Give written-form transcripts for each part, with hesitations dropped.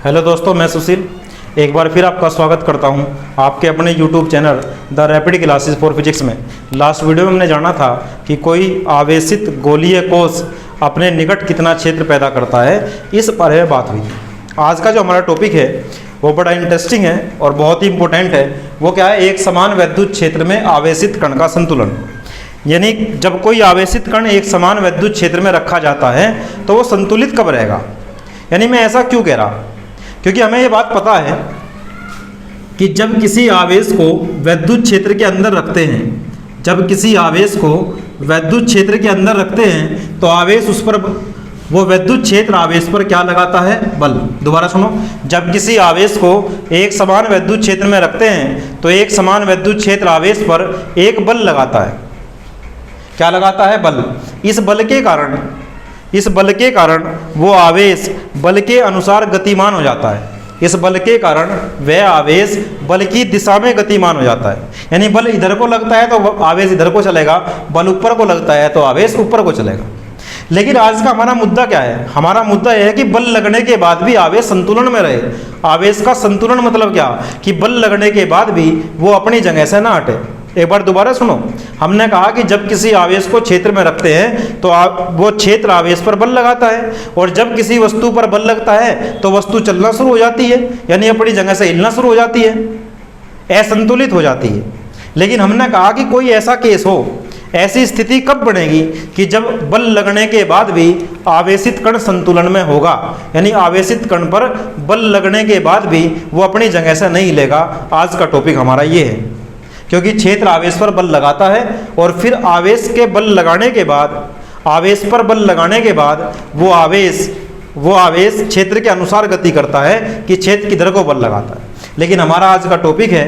Hello दोस्तों, मैं सुशील एक बार फिर आपका स्वागत करता हूं आपके अपने YouTube channel the rapid classes for physics में। लास्ट वीडियो में हमने जाना था कि कोई आवेशित गोलीय कोश अपने निकट कितना क्षेत्र पैदा करता है, इस पर है बात हुई। आज का जो हमारा टॉपिक है वो बड़ा इंटरेस्टिंग है और बहुत ही इंपॉर्टेंट है। वो क्या है? एक समान वैद्युत क्षेत्र में आवेशित कण का संतुलन। यानी जब कोई आवेशित कण एक समान वैद्युत क्षेत्र में रखा जाता है तो वो संतुलित कब रहेगा। यानी मैं ऐसा क्यों कह रहा, क्योंकि हमें ये बात पता है कि जब किसी आवेश को वैद्युत क्षेत्र के अंदर रखते हैं, जब किसी आवेश को वैद्युत क्षेत्र के अंदर रखते हैं तो आवेश उस पर, वो वैद्युत क्षेत्र आवेश पर क्या लगाता है? बल। दोबारा सुनो, जब किसी आवेश को एक समान वैद्युत क्षेत्र में रखते हैं तो एक समान वैद्युत क्षेत्र आवेश पर एक बल लगाता है। क्या लगाता है? बल। इस बल के कारण वो आवेश बल के अनुसार गतिमान हो जाता है। इस बल के कारण वह आवेश बल की दिशा में गतिमान हो जाता है। यानी बल इधर को लगता है तो आवेश इधर को चलेगा, बल ऊपर को लगता है तो आवेश ऊपर को चलेगा। लेकिन आज का हमारा मुद्दा क्या है? हमारा मुद्दा यह है कि बल लगने के बाद भी आवेश संतुलन में रहे। आवेश का संतुलन मतलब क्या? कि बल लगने के बाद भी वो अपनी जगह से ना हटे। एक बार दोबारा सुनो, हमने कहा कि जब किसी आवेश को क्षेत्र में रखते हैं तो वो क्षेत्र आवेश पर बल लगाता है, और जब किसी वस्तु पर बल लगता है तो वस्तु चलना शुरू हो जाती है, यानी अपनी जगह से हिलना शुरू हो जाती है, असंतुलित हो जाती है। लेकिन हमने कहा कि कोई ऐसा केस हो, ऐसी स्थिति कब बनेगी कि जब बल लगने के बाद भी आवेशित कण संतुलन में होगा। यानी आवेशित कण पर बल लगने के बाद भी वो अपनी जगह से नहीं हिलेगा। आज का टॉपिक हमारा ये है, क्योंकि क्षेत्र आवेश पर बल लगाता है और फिर आवेश के बल लगाने के बाद, आवेश पर बल लगाने के बाद वो आवेश क्षेत्र के अनुसार गति करता है कि क्षेत्र किधर को बल लगाता है। लेकिन हमारा आज का टॉपिक है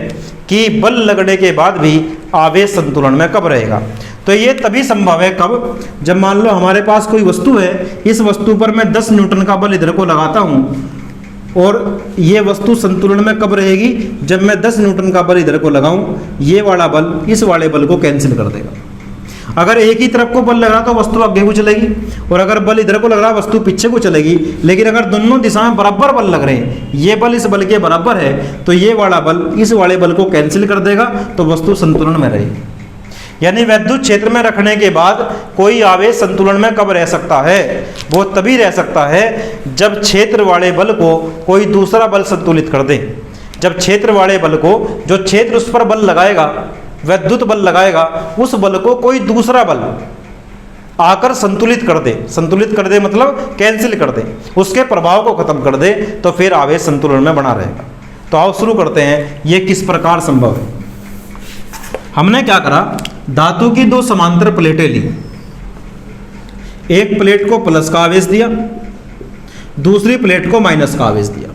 कि बल लगने के बाद भी आवेश संतुलन में कब रहेगा। तो ये तभी संभव है कब? जब मान लो हमारे पास कोई वस्तु है, इस वस्तु पर मैं 10 न्यूटन का बल इधर को लगाता हूँ, और ये वस्तु संतुलन में कब रहेगी? जब मैं 10 न्यूटन का बल इधर को लगाऊं, ये वाला बल इस वाले बल को कैंसिल कर देगा। अगर एक ही तरफ को बल लग रहा तो वस्तु आगे को चलेगी, और अगर बल इधर को लग रहा वस्तु पीछे को चलेगी। लेकिन अगर दोनों दिशा में बराबर बल लग रहे हैं, ये बल इस बल के बराबर है, तो ये वाला बल इस वाले बल को कैंसिल कर देगा, तो वस्तु संतुलन में रहेगी। यानी वैद्युत क्षेत्र में रखने के बाद कोई आवेश संतुलन में कब रह सकता है? वो तभी रह सकता है जब क्षेत्र वाले बल को कोई दूसरा बल संतुलित कर दे। जब क्षेत्र वाले बल को, जो क्षेत्र उस पर बल लगाएगा, वैद्युत बल लगाएगा, उस बल को कोई दूसरा बल आकर संतुलित कर दे। संतुलित कर दे मतलब कैंसिल कर दे, उसके प्रभाव को खत्म कर दे, तो फिर आवेश संतुलन में बना रहेगा। तो आओ शुरू करते हैं, ये किस प्रकार संभव है। हमने क्या करा, धातु की 2 समांतर प्लेटें ली। एक प्लेट को प्लस का आवेश दिया, दूसरी प्लेट को माइनस का आवेश दिया।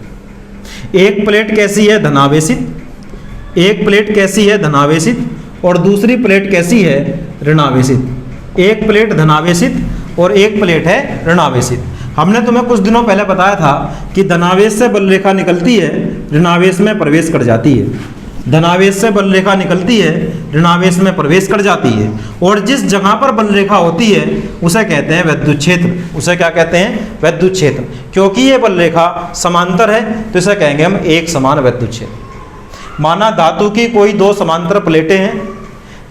एक प्लेट कैसी है? धनावेशित। एक प्लेट कैसी है? धनावेशित। और दूसरी प्लेट कैसी है? ऋणावेशित। एक प्लेट धनावेशित और एक प्लेट है ऋणावेशित। हमने तुम्हें कुछ दिनों पहले बताया था कि धनावेश से बल रेखा निकलती है, ऋणावेश में प्रवेश कर जाती है। धनावेश से बल रेखा निकलती है, ऋणावेश में प्रवेश कर जाती है, और जिस जगह पर बल रेखा होती है उसे कहते हैं वैद्युत क्षेत्र। उसे क्या कहते हैं? वैद्युत क्षेत्र। क्योंकि ये बल रेखा समांतर है तो इसे कहेंगे हम एक समान वैद्युत क्षेत्र। माना धातु की कोई 2 समांतर प्लेटें हैं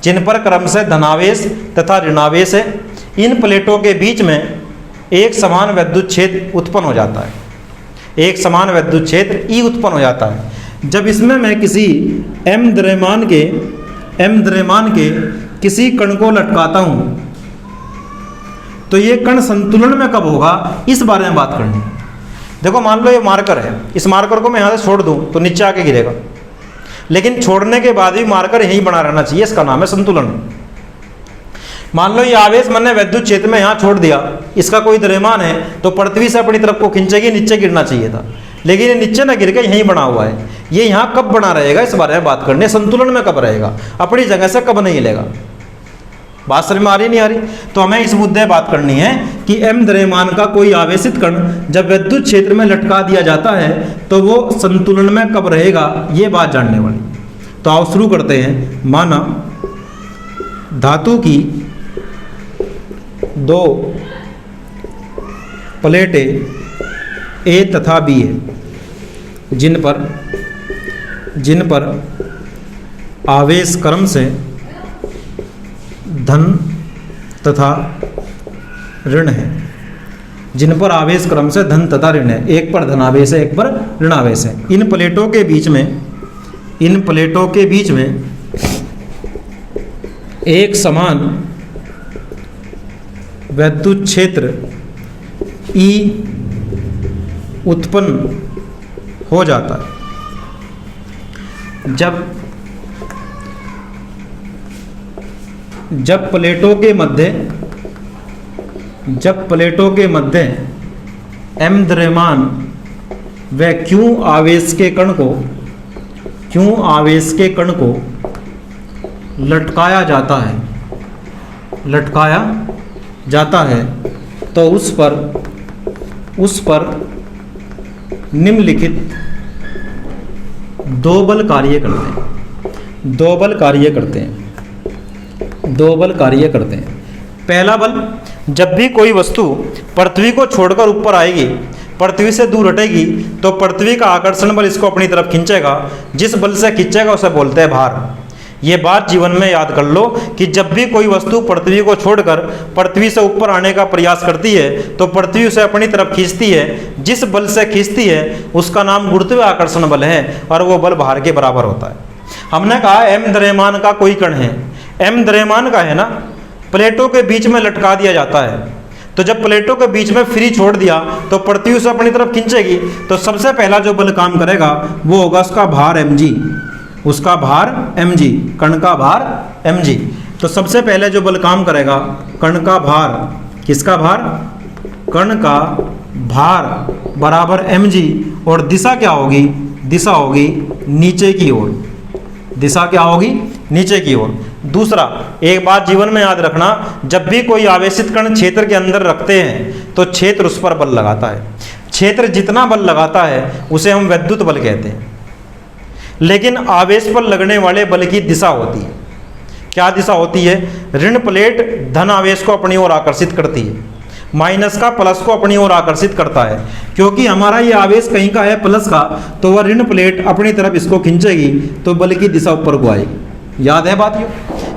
जिन पर क्रम से धनावेश तथा ऋणावेश है। इन प्लेटों के बीच में एक समान वैद्युत क्षेत्र उत्पन्न हो जाता है। एक समान वैद्युत क्षेत्र ई उत्पन्न हो जाता है। जब इसमें मैं किसी m द्रव्यमान के किसी कण को लटकाता हूं तो ये कण संतुलन में कब होगा, इस बारे में बात करनी है। देखो, मान लो ये मार्कर है, इस मार्कर को मैं यहां से छोड़ दूं तो नीचे आके गिरेगा, लेकिन छोड़ने के बाद भी मार्कर यहीं बना रहना चाहिए। इसका नाम है संतुलन। मान लो ये आवेश मैंने वैद्युत क्षेत्र में यहाँ छोड़ दिया, इसका कोई द्रव्यमान है तो पृथ्वी से अपनी तरफ को खींचेगी, नीचे गिरना चाहिए था, लेकिन ये नीचे ना गिर के यहीं बना हुआ है। ये यहाँ कब बना रहेगा, इस बारे में बात करने। संतुलन में कब रहेगा, अपनी जगह से कब नहीं हिलेगा। बात समझ में आ रही नहीं आ रही? तो हमें इस मुद्दे बात करनी है कि m द्रव्यमान का कोई आवेशित कण जब विद्युत क्षेत्र में लटका दिया जाता है तो वो संतुलन में कब रहेगा, ये बात जानने वाली। तो आओ शुरू करते हैं। माना धातु की 2 प्लेटें A तथा B है। जिन पर आवेश क्रम से धन तथा ऋण है, जिन पर आवेश क्रम से धन तथा ऋण है, एक पर धनावेश है एक पर ऋणावेश है। इन प्लेटों के बीच में एक समान वैद्युत क्षेत्र E उत्पन्न हो जाता है जब प्लेटों के मध्य m द्रव्यमान व q आवेश के कण को लटकाया जाता है तो उस पर निम्नलिखित दो बल कार्य करते हैं। पहला बल, जब भी कोई वस्तु पृथ्वी को छोड़कर ऊपर आएगी, पृथ्वी से दूर हटेगी, तो पृथ्वी का आकर्षण बल इसको अपनी तरफ खींचेगा। जिस बल से खींचेगा उसे बोलते हैं भार। ये बात जीवन में याद कर लो कि जब भी कोई वस्तु पृथ्वी को छोड़कर पृथ्वी से ऊपर आने का प्रयास करती है तो पृथ्वी उसे अपनी तरफ खींचती है। जिस बल से खींचती है उसका नाम गुरुत्वाकर्षण बल है और वो बल भार के बराबर होता है। हमने कहा m द्रव्यमान का कोई कण है, m द्रव्यमान का है ना, प्लेटों के बीच में लटका दिया जाता है। तो जब प्लेटों के बीच में फ्री छोड़ दिया तो पृथ्वी उसे अपनी तरफ खींचेगी, तो सबसे पहला जो बल काम करेगा वो होगा उसका भार mg, उसका भार mg, कण का भार mg। तो सबसे पहले जो बल काम करेगा कण का भार, किसका भार, कण का भार बराबर mg, और दिशा क्या होगी, दिशा होगी नीचे की ओर, दिशा क्या होगी, नीचे की ओर। दूसरा, एक बात जीवन में याद रखना, जब भी कोई आवेशित कण क्षेत्र के अंदर रखते हैं तो क्षेत्र उस पर बल लगाता है। क्षेत्र जितना बल लगाता है उसे हम वैद्युत बल कहते हैं। लेकिन आवेश पर लगने वाले बल की दिशा होती है, क्या दिशा होती है, ऋण प्लेट धन आवेश को अपनी ओर आकर्षित करती है, माइनस का प्लस को अपनी ओर आकर्षित करता है। क्योंकि हमारा ये आवेश कहीं का है प्लस का, तो वह ऋण प्लेट अपनी तरफ इसको खींचेगी तो बल की दिशा ऊपर को आएगी। याद है बात ये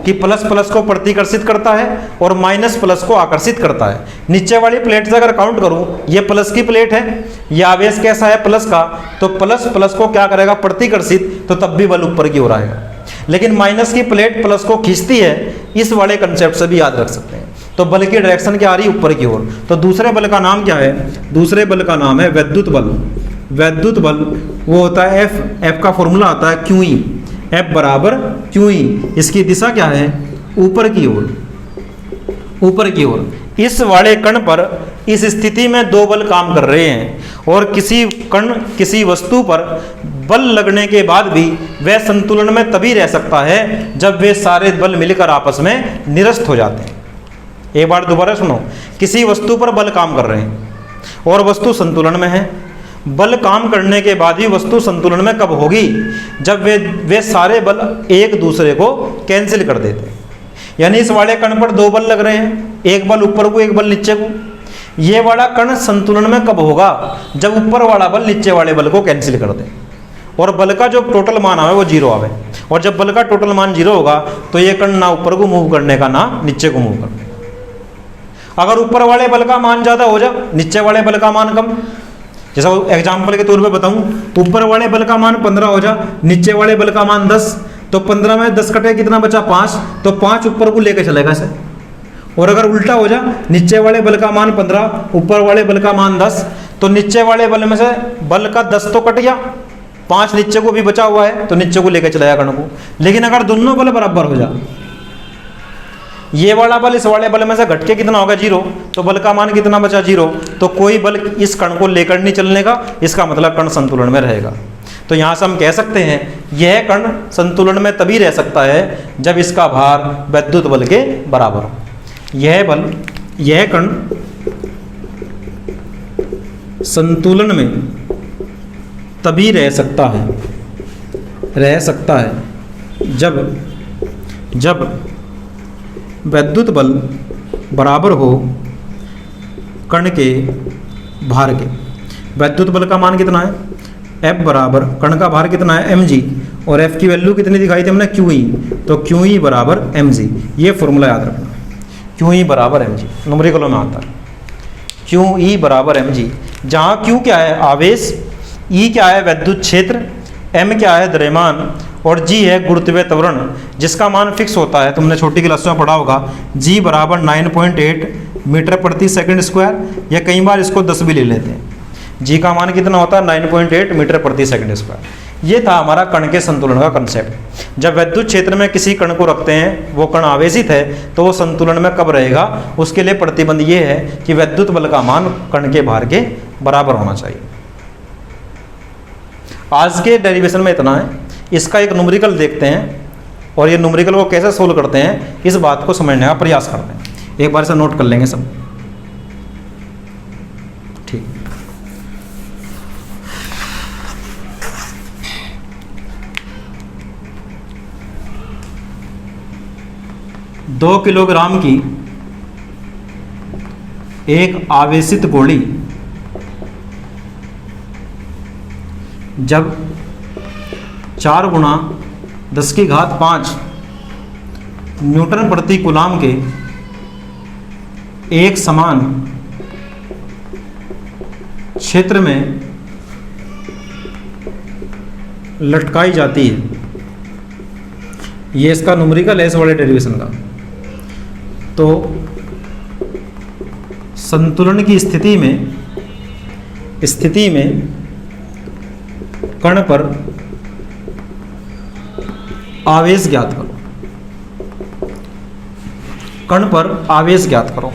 कि प्लस प्लस को प्रतिकर्षित करता है और माइनस प्लस को आकर्षित करता है। नीचे वाली प्लेट से अगर काउंट करूं, ये प्लस की प्लेट है, ये आवेश कैसा है प्लस का, तो प्लस प्लस को क्या करेगा, प्रतिकर्षित, तो तब भी बल ऊपर की ओर आएगा। लेकिन माइनस की प्लेट प्लस को खींचती है, इस वाले कंसेप्ट से भी याद रख सकते हैं। तो बल की डायरेक्शन क्या आ रही है, ऊपर की ओर। तो दूसरे बल का नाम क्या है, दूसरे बल का नाम है वैद्युत बल। वैद्युत बल वो होता है F का फॉर्मूला आता है QE, F बराबर QE। इसकी दिशा क्या है, ऊपर की ओर, ऊपर की ओर। इस वाले कण पर इस स्थिति में दो बल काम कर रहे हैं, और किसी कण किसी वस्तु पर बल लगने के बाद भी वह संतुलन में तभी रह सकता है जब वे सारे बल मिलकर आपस में निरस्त हो जाते हैं। एक बार दोबारा सुनो, किसी वस्तु पर बल काम कर रहे हैं और वस्तु संतुलन में है। बल काम करने के बाद भी वस्तु संतुलन में कब होगी, जब वे सारे बल एक दूसरे को कैंसिल कर देते हैं। यानी इस वाले कण पर दो बल लग रहे हैं, एक बल ऊपर को एक बल नीचे को। ये वाला कण संतुलन में कब होगा, जब ऊपर वाला बल नीचे वाले बल को कैंसिल कर दे और बल का जो टोटल मान आवे वो जीरो आवे। और जब बल का टोटल मान जीरो होगा तो ये कण ना ऊपर को मूव करने का ना नीचे को मूव करने का। अगर ऊपर वाले बल का मान ज़्यादा हो जाए, नीचे वाले बल का मान कम, जैसा एग्जाम्पल के तौर पे बताऊं, ऊपर वाले बल का मान 15 हो जा, नीचे वाले बल का मान 10, तो 15 में 10 कटे कितना बचा, 5, तो 5 ऊपर को लेके चलेगा इसे। और अगर उल्टा हो जा, नीचे वाले बल का मान 15, ऊपर वाले बल का मान 10, तो नीचे वाले बल में से बल का 10 तो कट गया, 5 नीचे को भी बचा हुआ है, तो नीचे को लेके चलाया कण को। लेकिन अगर दोनों बल बराबर हो जा, ये वाला बल इस वाले बल में से घट के कितना होगा, 0, तो बल का मान कितना बचा, 0, तो कोई बल इस कण को लेकर नहीं चलने का, इसका मतलब कण संतुलन में रहेगा। तो यहाँ से हम कह सकते हैं यह कण संतुलन में तभी रह सकता है जब इसका भार वैद्युत बल के बराबर हो। यह कण संतुलन में तभी रह सकता है जब वैद्युत बल बराबर हो कण के भार के। वैद्युत बल का मान कितना है, F बराबर कण का भार कितना है mg, और F की वैल्यू कितनी दिखाई थी हमने QE, तो QE बराबर mg। ये फॉर्मूला याद रखना, QE बराबर mg न्यूमेरिकलों में आता है, QE बराबर mg, जहाँ Q क्या है आवेश, E क्या है विद्युत क्षेत्र, M क्या है द्रव्यमान और G है गुरुत्वीय त्वरण, जिसका मान फिक्स होता है, तुमने छोटी क्लास में पढ़ा होगा, G बराबर 9.8 मीटर प्रति सेकंड स्क्वायर, या कई बार इसको 10 भी ले लेते हैं। G का मान कितना होता है 9.8 मीटर प्रति सेकंड स्क्वायर। ये था हमारा कण के संतुलन का कंसेप्ट। जब विद्युत क्षेत्र में किसी कण को रखते हैं, वो कण आवेशित है, तो वो संतुलन में कब रहेगा, उसके लिए प्रतिबंध ये है कि विद्युत बल का मान कण के भार के बराबर होना चाहिए। आज के डेरिवेशन में इतना है। इसका एक न्यूमेरिकल देखते हैं और ये न्यूमेरिकल को कैसे सोल्व करते हैं, इस बात को समझने का प्रयास करते हैं। एक बार से नोट कर लेंगे सब, ठीक। दो किलोग्राम की एक आवेशित गोली जब 4 गुणा 10 की घात 5 न्यूटन प्रति कूलाम के एक समान क्षेत्र में लटकाई जाती है, ये इसका न्यूमेरिकल है इस वाले डेरिवेशन का। तो संतुलन की स्थिति में कण पर आवेश ज्ञात करो, कण पर आवेश ज्ञात करो।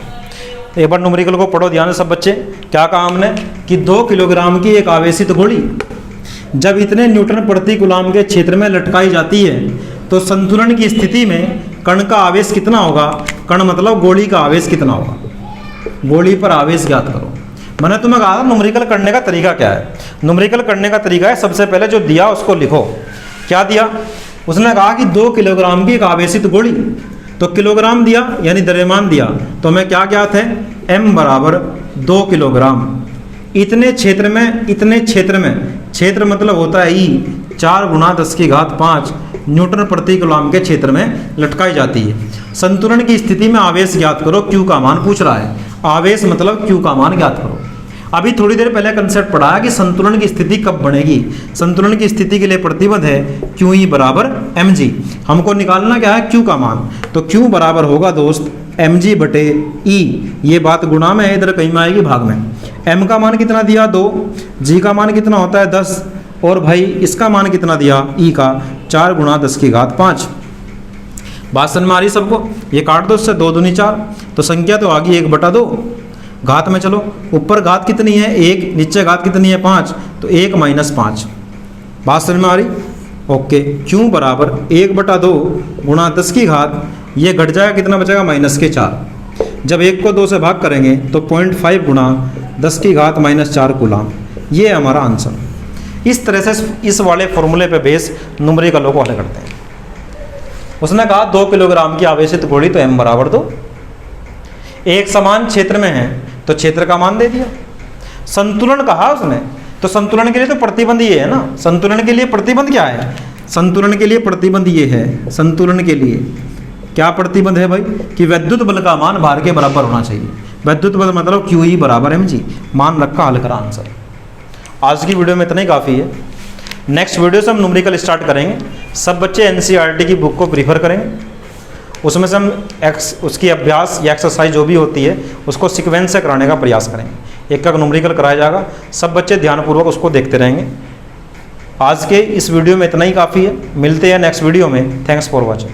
एक बार न्यूमेरिकल को पढ़ो ध्यान से सब बच्चे। क्या कहा हमने कि 2 किलोग्राम की एक आवेशित गोली जब इतने न्यूटन प्रति कूलाम के क्षेत्र में लटकाई जाती है, तो संतुलन की स्थिति में कण का आवेश कितना होगा, कण मतलब गोली का आवेश कितना होगा, गोली पर आवेश ज्ञात करो। मैंने तुम्हें कहा था न्यूमेरिकल करने का तरीका क्या है। न्यूमेरिकल करने का तरीका है, सबसे पहले जो दिया उसको लिखो। क्या दिया, उसने कहा कि 2 किलोग्राम की एक आवेशित गोली, तो किलोग्राम दिया यानी द्रव्यमान दिया, तो हमें क्या ज्ञात है, m बराबर 2 किलोग्राम। इतने क्षेत्र में क्षेत्र मतलब होता है E, 4 गुणा 10 की घात 5 न्यूटन प्रति कूलाम के क्षेत्र में लटकाई जाती है। संतुलन की स्थिति में आवेश ज्ञात करो, Q का मान पूछ रहा है, आवेश मतलब Q का मान ज्ञात करो। अभी थोड़ी देर पहले कंसेप्ट पढ़ा कि संतुलन की स्थिति कब बनेगी। संतुलन की स्थिति के लिए प्रतिबंध है QE बराबर mg। हमको निकालना क्या है, Q का मान, तो Q बराबर होगा दोस्त mg बटे E। ये बात गुणा में है, इधर कहीं में आएगी भाग में। m का मान कितना दिया 2, g का मान कितना होता है 10, और भाई इसका मान कितना दिया E का 4 गुणा 10 की घात 5। बात समझ में आ रही सबको। ये काट दो, इससे 2 दूनी 4, तो संख्या तो आ गई 1/2। घात में चलो, ऊपर घात कितनी है 1, नीचे घात कितनी है 5, तो 1 - 5। बात समझ में आ रही, ओके। Q बराबर 1/2 गुणा 10 की घात, ये घट जाएगा, कितना बचेगा -4। जब 1 को 2 से भाग करेंगे तो 0.5 गुणा 10 की घात -4 कूलाम। ये है हमारा आंसर। इस तरह से इस वाले फॉर्मूले पे बेस न्यूमेरिकलों को हल करते हैं। उसने कहा 2 किलोग्राम की आवेशित गोली, तो m बराबर 2। एक समान क्षेत्र में है तो क्षेत्र का मान दे दिया। संतुलन कहा उसने, तो संतुलन के लिए तो प्रतिबंध ये है ना। संतुलन के लिए प्रतिबंध क्या है, संतुलन के लिए प्रतिबंध ये है, संतुलन के लिए क्या प्रतिबंध है भाई, कि विद्युत बल का मान भार के बराबर होना चाहिए। विद्युत बल मतलब QE बराबर mg। मान रखा, हल करा आंसर। आज की वीडियो में इतना ही काफ़ी है। नेक्स्ट वीडियो से हम न्यूमेरिकल स्टार्ट करेंगे। सब बच्चे NCERT की बुक को प्रीफर करेंगे, उसमें से हम उसकी अभ्यास या एक्सरसाइज जो भी होती है उसको सीक्वेंस से कराने का प्रयास करेंगे। एक न्यूमेरिकल कराया जाएगा, सब बच्चे ध्यानपूर्वक उसको देखते रहेंगे। आज के इस वीडियो में इतना ही काफ़ी है। मिलते हैं नेक्स्ट वीडियो में। Thanks for watching.